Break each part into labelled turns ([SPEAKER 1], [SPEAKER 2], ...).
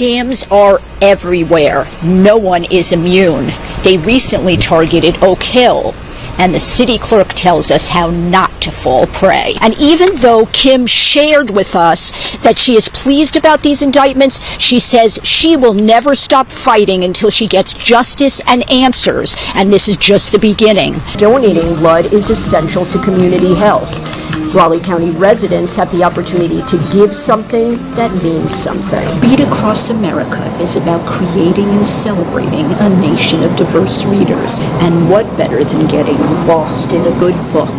[SPEAKER 1] scams are everywhere. No one is immune. They recently targeted Oak Hill, and the city clerk tells us how not to fall prey. And even though Kim shared with us that she is pleased about these indictments, she says she will never stop fighting until she gets justice and answers, and this is just the beginning.
[SPEAKER 2] Donating blood is essential to community health. Raleigh County residents have the opportunity to give something that means something.
[SPEAKER 1] Beat Across America is about creating and celebrating a nation of diverse readers. And what better than getting lost in a good book?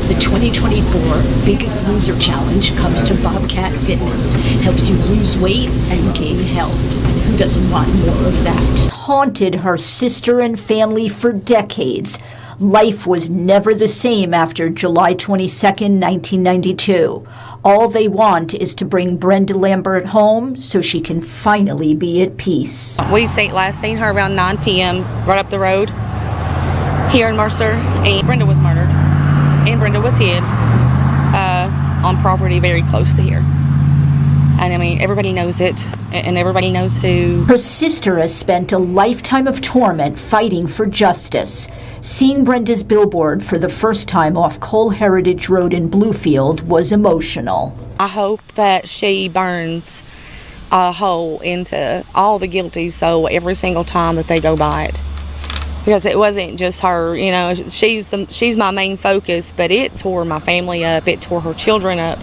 [SPEAKER 1] The 2024 Biggest Loser Challenge comes to Bobcat Fitness. It helps you lose weight and gain health. And who doesn't want more of that? Haunted her sister and family for decades. Life was never the same after July 22nd, 1992. All they want is to bring Brenda Lambert home so she can finally be at peace.
[SPEAKER 3] We last seen her around 9 p.m. right up the road here in Mercer, and Brenda was murdered, and Brenda was hid on property very close to here. And I mean, everybody knows it, and everybody knows who.
[SPEAKER 1] Her sister has spent a lifetime of torment fighting for justice. Seeing Brenda's billboard for the first time off Cole Heritage Road in Bluefield was emotional.
[SPEAKER 3] I hope that she burns a hole into all the guilty soul every single time that they go by it. Because it wasn't just her, you know, she's my main focus, but it tore my family up, it tore her children up.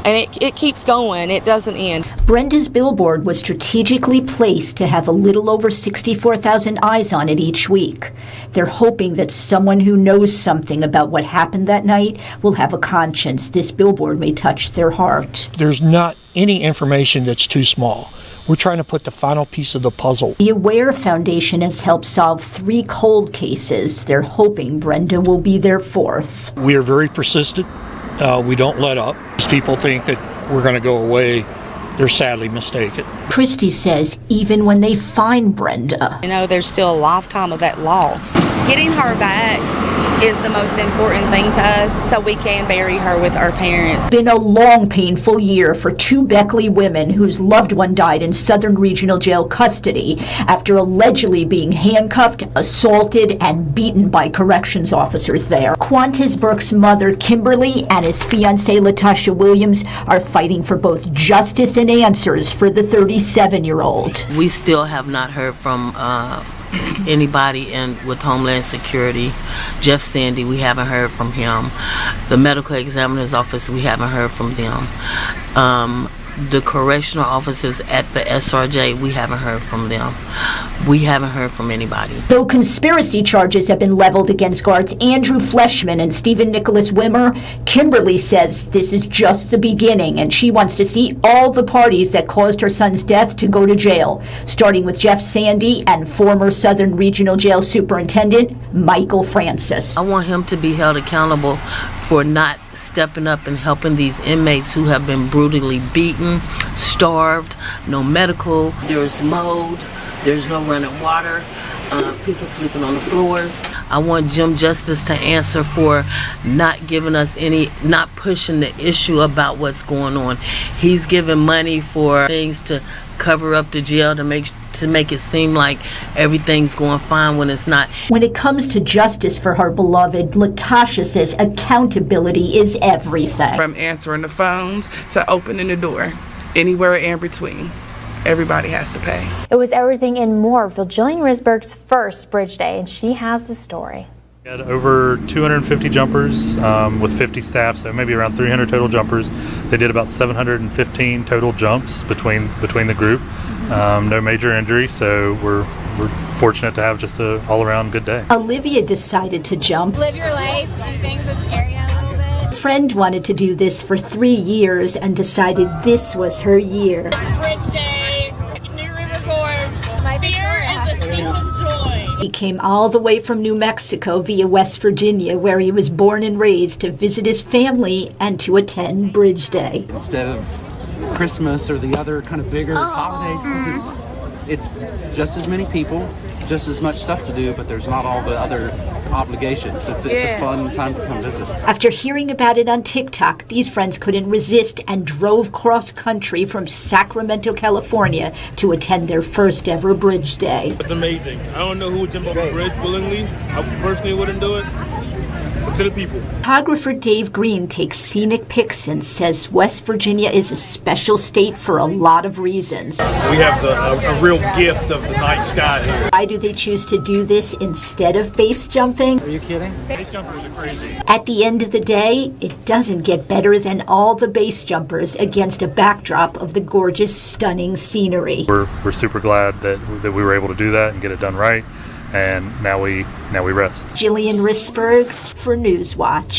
[SPEAKER 3] And it keeps going. It doesn't end.
[SPEAKER 1] Brenda's billboard was strategically placed to have a little over 64,000 eyes on it each week. They're hoping that someone who knows something about what happened that night will have a conscience. This billboard may touch their heart.
[SPEAKER 4] There's not any information that's too small. We're trying to put the final piece of the puzzle.
[SPEAKER 1] The Aware Foundation has helped solve 3 cold cases. They're hoping Brenda will be their 4th.
[SPEAKER 4] We are very persistent. We don't let up. People think that we're going to go away. They're sadly mistaken.
[SPEAKER 1] Christy says even when they find Brenda,
[SPEAKER 3] you know, there's still a lifetime of that loss. Getting her back is the most important thing to us, so we can bury her with our parents.
[SPEAKER 1] It's been a long, painful year for 2 Beckley women whose loved one died in Southern Regional Jail custody after allegedly being handcuffed, assaulted, and beaten by corrections officers there. Quantez Burks' mother, Kimberly, and his fiancée, Latasha Williams, are fighting for both justice and answers for the 37-year-old.
[SPEAKER 5] We still have not heard from anybody with Homeland Security. Jeff Sandy, we haven't heard from him. The medical examiner's office, we haven't heard from them. The correctional officers at the SRJ, we haven't heard from them. We haven't heard from anybody.
[SPEAKER 1] Though conspiracy charges have been leveled against guards Andrew Fleshman and Stephen Nicholas Wimmer, Kimberly says this is just the beginning, and she wants to see all the parties that caused her son's death to go to jail, starting with Jeff Sandy and former Southern Regional Jail Superintendent Michael Francis.
[SPEAKER 5] I want him to be held accountable for not stepping up and helping these inmates who have been brutally beaten, starved, no medical, there's mold, there's no running water, people sleeping on the floors. I want Jim Justice to answer for not giving us not pushing the issue about what's going on. He's giving money for things to cover up the jail to make it seem like everything's going fine when it's not.
[SPEAKER 1] When it comes to justice for her beloved, Latasha says accountability is everything.
[SPEAKER 6] From answering the phones to opening the door, anywhere in between, everybody has to pay.
[SPEAKER 7] It was everything and more for Jillian Risberg's first Bridge Day, and she has the story.
[SPEAKER 8] We had over 250 jumpers with 50 staff, so maybe around 300 total jumpers. They did about 715 total jumps between the group. No major injury, so we're fortunate to have just an all-around good day.
[SPEAKER 1] Olivia decided to jump.
[SPEAKER 9] Live your life, do things that scare you a little bit.
[SPEAKER 1] A friend wanted to do this for 3 years and decided this was her year.
[SPEAKER 9] It's Bridge Day, New River Gorge. My fear is the thief of joy.
[SPEAKER 1] He came all the way from New Mexico via West Virginia, where he was born and raised, to visit his family and to attend Bridge Day.
[SPEAKER 10] Instead of Christmas or the other kind of bigger holidays, because it's just as many people just as much stuff to do, but there's not all the other obligations. It's a fun time to come visit.
[SPEAKER 1] After hearing about it on TikTok, these friends couldn't resist and drove cross country from Sacramento, California to attend their first ever Bridge Day.
[SPEAKER 11] It's amazing. I don't know who would jump off a bridge willingly. I personally wouldn't do it. But to the people.
[SPEAKER 1] Photographer Dave Green takes scenic pics and says West Virginia is a special state for a lot of reasons.
[SPEAKER 11] We have a real gift of the night sky here.
[SPEAKER 1] Why do they choose to do this instead of base jumping?
[SPEAKER 10] Are you kidding?
[SPEAKER 11] Base jumpers are crazy.
[SPEAKER 1] At the end of the day, it doesn't get better than all the base jumpers against a backdrop of the gorgeous, stunning scenery.
[SPEAKER 8] We're super glad that we were able to do that and get it done right. And now we rest.
[SPEAKER 1] Jillian Risberg for Newswatch.